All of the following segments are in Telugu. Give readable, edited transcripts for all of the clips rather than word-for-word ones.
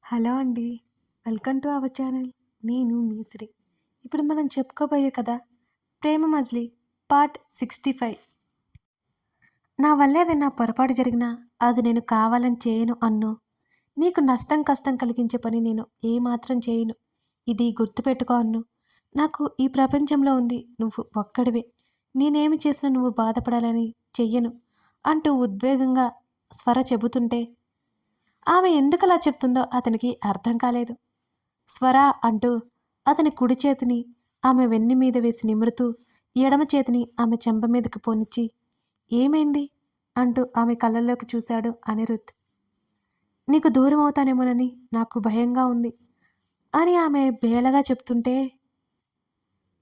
హలో అండి. Welcome to our channel. నేను మీ శ్రీ. ఇప్పుడు మనం చెప్పుకోబోయే కథ 'ప్రేమ మజిలీ' పార్ట్ 65. నా వల్ల ఏదైనా పొరపాటు జరిగినా అది నేను కావాలని చేయను అన్ను. నీకు నష్టం కష్టం కలిగించే పని నేను ఏమాత్రం చేయను. ఇది గుర్తుపెట్టుకో అన్ను. నాకు ఈ ప్రపంచంలో ఉంది నువ్వు ఒక్కడివే. నేనేమి చేసినా నువ్వు బాధపడాలని చెయ్యను అంటూ ఉద్వేగంగా స్వర చెబుతుంటే ఆమె ఎందుకలా చెప్తుందో అతనికి అర్థం కాలేదు. స్వర అంటూ అతని కుడి చేతిని ఆమె వెన్ని మీద వేసి నిమురుతూ ఎడమ చేతిని ఆమె చెంప మీదకి పోనిచ్చి ఏమైంది అంటూ ఆమె కళ్ళల్లోకి చూశాడు అనిరుద్. నీకు దూరం అవుతానేమోనని నాకు భయంగా ఉంది అని ఆమె బేలగా చెప్తుంటే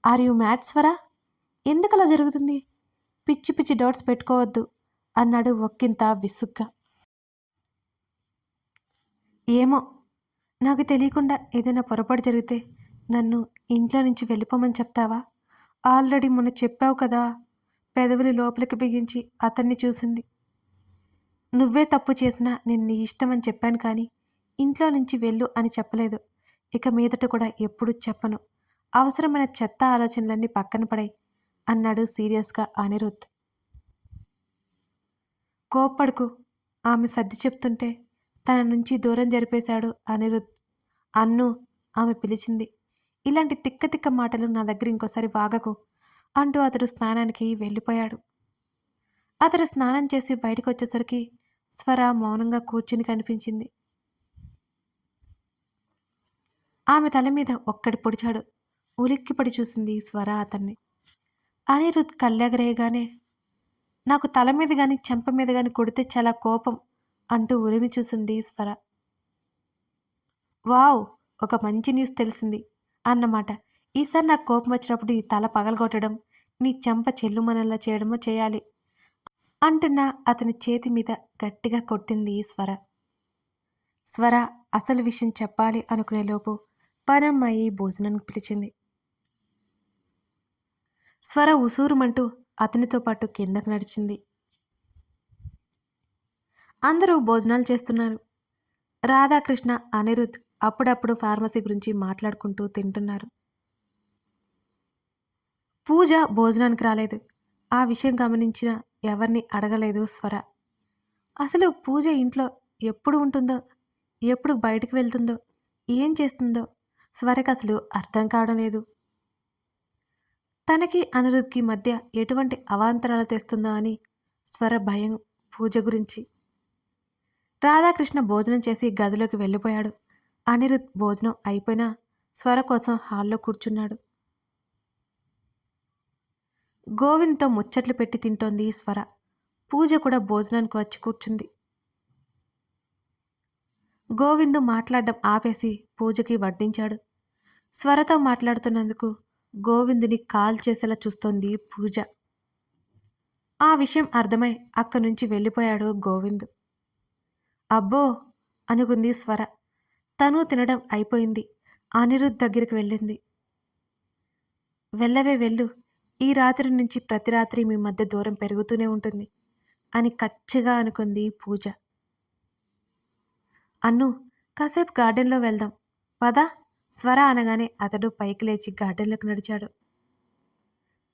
ఆర్ యు మ్యాడ్ స్వర? ఎందుకలా జరుగుతుంది? పిచ్చి పిచ్చి డౌట్స్ పెట్టుకోవద్దు అన్నాడు ఒక్కింత విసుగ్గా. ఏమో, నాకు తెలియకుండా ఏదైనా పొరపాటు జరిగితే నన్ను ఇంట్లో నుంచి వెళ్ళిపోమని చెప్తావా? ఆల్రెడీ మొన్న చెప్పావు కదా. పెదవులు లోపలికి బిగించి అతన్ని చూసింది. నువ్వే తప్పు చేసినా నేను నీ ఇష్టం అని చెప్పాను కానీ ఇంట్లో నుంచి వెళ్ళు అని చెప్పలేదు. ఇక మీదట కూడా ఎప్పుడూ చెప్పను. అవసరమైన చెత్త ఆలోచనలన్నీ పక్కన పడాయి అన్నాడు సీరియస్గా అనిరుద్. కోప్పడుకు, ఆమె సర్ది చెప్తుంటే తన నుంచి దూరం జరిపేశాడు అనిరుద్. అన్ను ఆమె పిలిచింది. ఇలాంటి తిక్క తిక్క మాటలు నా దగ్గర ఇంకోసారి వాగకు అంటూ అతడు స్నానానికి వెళ్ళిపోయాడు. అతడు స్నానం చేసి బయటకు వచ్చేసరికి స్వర మౌనంగా కూర్చుని కనిపించింది. ఆమె తల మీద ఒక్కడి పొడిచాడు. ఉలిక్కిపడి చూసింది స్వర అతన్ని. అనిరుద్ కళ్ళెగరేయగానే నాకు తల మీద గాని చెంప మీద గాని కొడితే చాలా కోపం అంటూ ఉరిమి చూసింది స్వర. వావ్, ఒక మంచి న్యూస్ తెలిసింది అన్నమాట. ఈసారి నాకు కోపం వచ్చినప్పుడు ఈ తల పగలగొట్టడం, నీ చెంప చెల్లుమనలా చేయడమో చేయాలి అంటున్న అతని చేతి మీద గట్టిగా కొట్టింది స్వర. స్వర అసలు విషయం చెప్పాలి అనుకునేలోపు పనమ్మాయి భోజనానికి పిలిచింది. స్వర ఉసూరుమంటూ అతనితో పాటు కిందకు నడిచింది. అందరూ భోజనాలు చేస్తున్నారు. రాధాకృష్ణ, అనిరుద్ అప్పుడప్పుడు ఫార్మసీ గురించి మాట్లాడుకుంటూ తింటున్నారు. పూజ భోజనానికి రాలేదు. ఆ విషయం గమనించిన ఎవరిని అడగలేదు స్వర. అసలు పూజ ఇంట్లో ఎప్పుడు ఉంటుందో, ఎప్పుడు బయటికి వెళ్తుందో, ఏం చేస్తుందో స్వరకు అసలు అర్థం కావడం లేదు. తనకి అనిరుద్కి మధ్య ఎటువంటి అవాంతరాలు తెస్తుందో అని స్వర భయం పూజ గురించి. రాధాకృష్ణ భోజనం చేసి గదిలోకి వెళ్ళిపోయాడు. అనిరుద్ భోజనం అయిపోయినా స్వర కోసం హాల్లో కూర్చున్నాడు. గోవింద్తో ముచ్చట్లు పెట్టి తింటోంది స్వర. పూజ కూడా భోజనానికి వచ్చి కూర్చుంది. గోవిందు మాట్లాడడం ఆపేసి పూజకి వడ్డించాడు. స్వరతో మాట్లాడుతున్నందుకు గోవిందుని కాల్ చేసేలా చూస్తోంది పూజ. ఆ విషయం అర్థమై అక్కడి నుంచి వెళ్ళిపోయాడు గోవిందు. అబ్బో అనుకుంది స్వర. తను తినడం అయిపోయింది. అనిరుద్ దగ్గరికి వెళ్ళింది. వెళ్ళవే వెళ్ళు, ఈ రాత్రి నుంచి ప్రతి రాత్రి మీ మధ్య దూరం పెరుగుతూనే ఉంటుంది అని కచ్చిగా అనుకుంది పూజ. అన్ను, కాసేపు గార్డెన్లో వెళ్దాం పద స్వర అనగానే అతడు పైకి లేచి గార్డెన్లోకి నడిచాడు.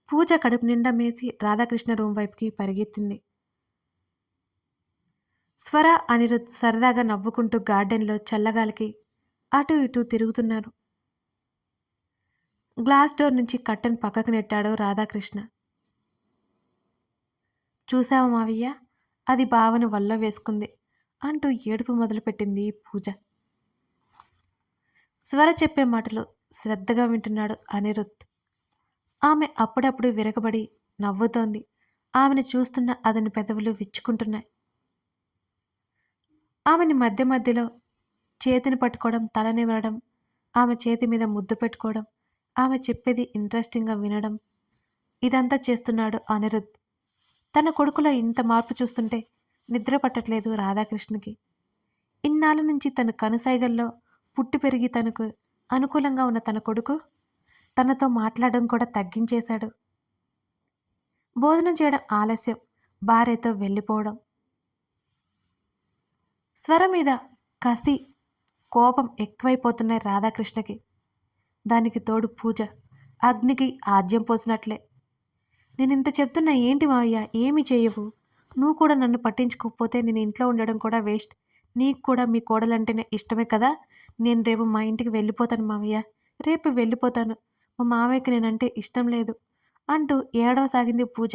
పూజ కడుపు నిండా మేసి రాధాకృష్ణ రూమ్ వైపుకి పరిగెత్తింది. స్వర, అనిరుద్ సరదాగా నవ్వుకుంటూ గార్డెన్లో చల్లగాలికి అటూ ఇటూ తిరుగుతున్నారు. గ్లాస్ డోర్ నుంచి కట్టెను పక్కకు నెట్టాడు రాధాకృష్ణ. చూశావా మావయ్య, అది బావని వల్ల వేసుకుంది అంటూ ఏడుపు మొదలుపెట్టింది పూజ. స్వర చెప్పే మాటలు శ్రద్ధగా వింటున్నాడు అనిరుద్. ఆమె అప్పుడప్పుడు విరగబడి నవ్వుతోంది. ఆమెను చూస్తున్న అతని పెదవులు విచ్చుకుంటున్నాయి. ఆమెని మధ్య మధ్యలో చేతిని పట్టుకోవడం, తలనివ్వడం, ఆమె చేతి మీద ముద్దు పెట్టుకోవడం, ఆమె చెప్పేది ఇంట్రెస్టింగ్గా వినడం, ఇదంతా చేస్తున్నాడు అనిరుద్. తన కొడుకులో ఇంత మార్పు చూస్తుంటే నిద్ర పట్టట్లేదు రాధాకృష్ణకి. ఇన్నాళ్ళ నుంచి తన కనుసైగల్లో పుట్టి పెరిగి తనకు అనుకూలంగా ఉన్న తన కొడుకు తనతో మాట్లాడడం కూడా తగ్గించేశాడు. భోజనం చేయడం ఆలస్యం, భార్యతో వెళ్ళిపోవడం. స్వర మీద కసి కోపం ఎక్కువైపోతున్నాయి రాధాకృష్ణకి. దానికి తోడు పూజ అగ్నికి ఆజ్యం పోసినట్లే. నేనింత చెప్తున్నా ఏంటి మావయ్య, ఏమి చేయవు? నువ్వు కూడా నన్ను పట్టించుకోకపోతే నేను ఇంట్లో ఉండడం కూడా వేస్ట్. నీకు కూడా మీ కోడలంటేనే ఇష్టమే కదా. నేను రేపు మా ఇంటికి వెళ్ళిపోతాను మావయ్య, రేపు వెళ్ళిపోతాను. మా మావయ్యకి నేనంటే ఇష్టం లేదు అంటూ ఏడవసాగింది పూజ.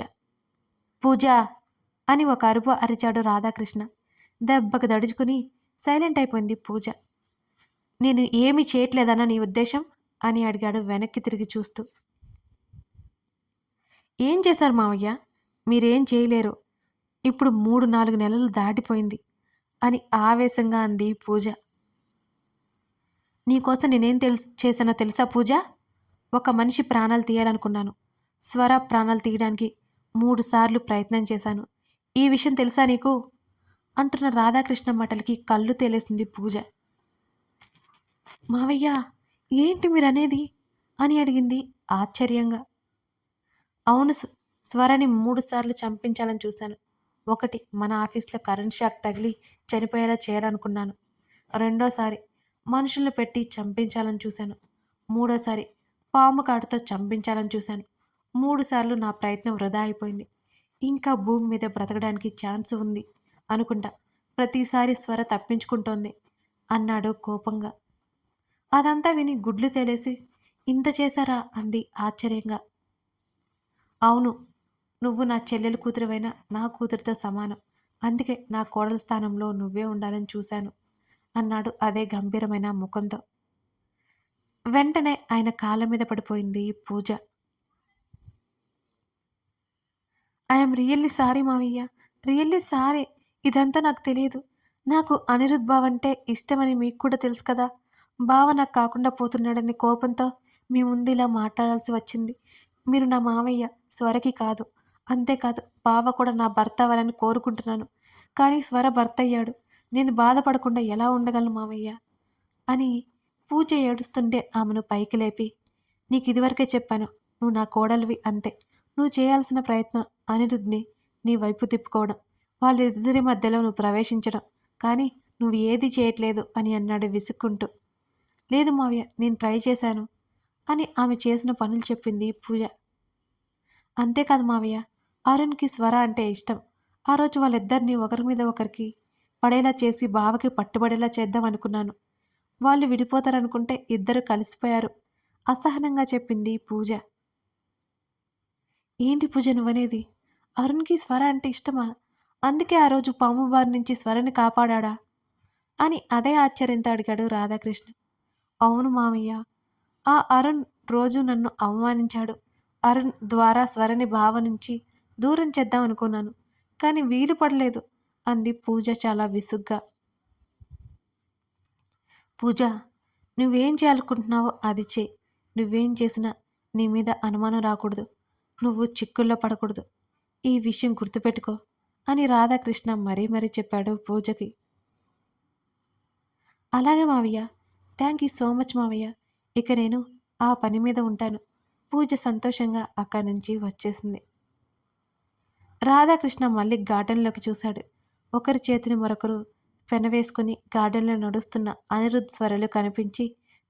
పూజ అని ఒక అరుపు అరిచాడు రాధాకృష్ణ. దెబ్బకు దడుచుకుని సైలెంట్ అయిపోయింది పూజ. నేను ఏమీ చేయట్లేదన్న నీ ఉద్దేశం అని అడిగాడు వెనక్కి తిరిగి చూస్తూ. ఏం చేశారు మావయ్య? మీరేం చేయలేరు. ఇప్పుడు 3-4 నెలలు దాటిపోయింది అని ఆవేశంగా అంది పూజ. నీకోసం నేనేం చేశానో తెలుసా పూజ? ఒక మనిషి ప్రాణాలు తీయాలనుకున్నాను. స్వర ప్రాణాలు తీయడానికి 3 సార్లు ప్రయత్నం చేశాను. ఈ విషయం తెలుసా నీకు? అంటున్న రాధాకృష్ణ మాటలకి కళ్ళు తేలేసింది పూజ. మావయ్య, ఏంటి మీరనేది అని అడిగింది ఆశ్చర్యంగా. అవును, స్వరని 3 సార్లు చంపించాలని చూశాను. ఒకటి మన ఆఫీస్లో కరెంట్ షాక్ తగిలి చనిపోయేలా చేయాలనుకున్నాను. రెండోసారి మనుషులను పెట్టి చంపించాలని చూశాను. మూడోసారి పాము కాటుతో చంపించాలని చూశాను. 3 సార్లు నా ప్రయత్నం వృధా అయిపోయింది. ఇంకా భూమి మీద బ్రతకడానికి ఛాన్స్ ఉంది అనుకుంటా. ప్రతిసారి స్వర తప్పించుకుంటోంది అన్నాడు కోపంగా. అదంతా విని గుడ్లు తేలేసి ఇంత చేశారా అంది ఆశ్చర్యంగా. అవును, నువ్వు నా చెల్లెలు కూతురువైనా నా కూతురితో సమానం. అందుకే నా కోడల స్థానంలో నువ్వే ఉండాలని చూశాను అన్నాడు అదే గంభీరమైన ముఖంతో. వెంటనే ఆయన కాళ్ళ మీద పడిపోయింది పూజ. ఐఎమ్ రియల్లీ సారీ మావయ్య, రియల్లీ సారీ. ఇదంతా నాకు తెలియదు. నాకు అనిరుద్ బావ అంటే ఇష్టమని మీకు కూడా తెలుసు కదా. బావ నాకు కాకుండా పోతున్నాడని కోపంతో మీ ముందు ఇలా మాట్లాడాల్సి వచ్చింది. మీరు నా మావయ్య, స్వరకి కాదు. అంతేకాదు, బావ కూడా నా భర్త అవ్వాలని కోరుకుంటున్నాను. కానీ స్వర భర్త అయ్యాడు. నేను బాధపడకుండా ఎలా ఉండగలను మావయ్య అని పూజ ఏడుస్తుంటే ఆమెను పైకి లేపి, నీకు ఇదివరకే చెప్పాను, నువ్వు నా కోడలివి అంతే. నువ్వు చేయాల్సిన ప్రయత్నం అనిరుద్ని నీ వైపు తిప్పుకోవడం, వాళ్ళిద్దరి మధ్యలో నువ్వు ప్రవేశించడం. కానీ నువ్వు ఏది చేయట్లేదు అని అన్నాడు విసుక్కుంటూ. లేదు మావయ్య, నేను ట్రై చేశాను అని ఆమె చేసిన పనులు చెప్పింది పూజ. అంతేకాదు మావయ్య, అరుణ్కి స్వర అంటే ఇష్టం. ఆ రోజు వాళ్ళిద్దరినీ ఒకరి మీద ఒకరికి పడేలా చేసి బావకి పట్టుబడేలా చేద్దాం అనుకున్నాను. వాళ్ళు విడిపోతారనుకుంటే ఇద్దరు కలిసిపోయారు అసహనంగా చెప్పింది పూజ. ఏంటి పూజ నువ్వనేది? అరుణ్కి స్వర అంటే ఇష్టమా? అందుకే ఆ రోజు పాము బారి నుంచి స్వరని కాపాడా అని అదే ఆశ్చర్యంతో అడిగాడు రాధాకృష్ణ. అవును మామయ్య, ఆ అరుణ్ రోజు నన్ను అవమానించాడు. అరుణ్ ద్వారా స్వరని బావ నుంచి దూరం చేద్దాం అనుకున్నాను, కానీ వీలు పడలేదు అంది పూజ చాలా విసుగ్గా. పూజ, నువ్వేం చేయాలనుకుంటున్నావో అది చేయి. నువ్వేం చేసినా నీ మీద అనుమానం రాకూడదు. నువ్వు చిక్కుల్లో పడకూడదు. ఈ విషయం గుర్తుపెట్టుకో అని రాధాకృష్ణ మరీ మరీ చెప్పాడు పూజకి. అలాగే మావయ్య, థ్యాంక్ యూ సో మచ్ మావయ్య. ఇక నేను ఆ పని మీద ఉంటాను. పూజ సంతోషంగా అక్కడి నుంచి వచ్చేసింది. రాధాకృష్ణ మళ్ళీ గార్డెన్లోకి చూశాడు. ఒకరి చేతిని మరొకరు పెనవేసుకుని గార్డెన్లో నడుస్తున్న అనిరుద్ స్వరలు కనిపించి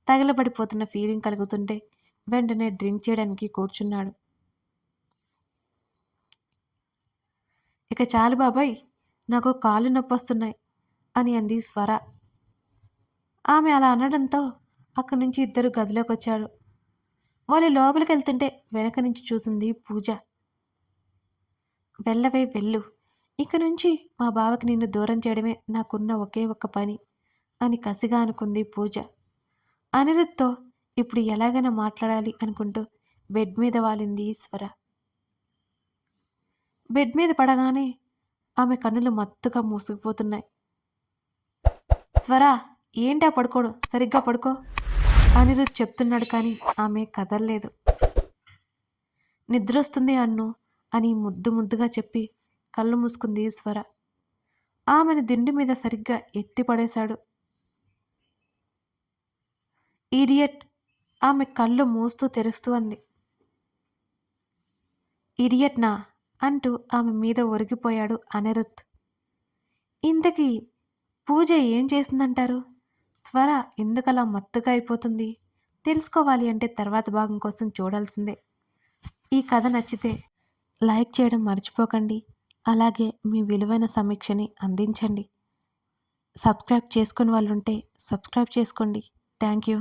తగలబడిపోతున్న ఫీలింగ్ కలుగుతుంటే వెంటనే డ్రింక్ చేయడానికి కూర్చున్నాడు. ఇక చాలు బాబాయ్, నాకు కాళ్ళు నొప్పొస్తున్నాయి అని అంది స్వర. ఆమె అలా అనడంతో అక్కడి నుంచి ఇద్దరు గదిలోకి వచ్చాడు. వాళ్ళు లోపలికి వెళ్తుంటే వెనక నుంచి చూసింది పూజ. వెళ్ళవే వెళ్ళు, ఇక నుంచి మా బావకి నిన్ను దూరం చేయడమే నాకున్న ఒకే ఒక్క పని అని కసిగా అనుకుంది పూజ. అనిరుద్తో ఇప్పుడు ఎలాగైనా మాట్లాడాలి అనుకుంటూ బెడ్ మీద వాలింది స్వర. బెడ్ మీద పడగానే ఆమె కన్నులు మత్తుగా మూసుకుపోతున్నాయి. స్వరా, ఏంటా పడుకోవడం, సరిగ్గా పడుకో అనిరుద్ చెప్తున్నాడు, కానీ ఆమె కదల్లేదు. నిద్రొస్తుంది అన్ను అని ముద్దు ముద్దుగా చెప్పి కళ్ళు మూసుకుంది స్వర. ఆమెను దిండు మీద సరిగ్గా ఎత్తి పడేశాడు. ఇడియట్, ఆమె కళ్ళు మూస్తూ తెరుస్తూ అంది. ఇడియట్నా అంటూ ఆమె మీద ఒరిగిపోయాడు అనిరుద్. ఇంతకీ పూజ ఏం చేసిందంటారు? స్వర ఎందుకలా మత్తుగా అయిపోతుంది? తెలుసుకోవాలి అంటే తర్వాత భాగం కోసం చూడాల్సిందే. ఈ కథ నచ్చితే లైక్ చేయడం మర్చిపోకండి. అలాగే మీ విలువైన సమీక్షని అందించండి. సబ్స్క్రైబ్ చేసుకుని వాళ్ళుంటే సబ్స్క్రైబ్ చేసుకోండి. Thank you.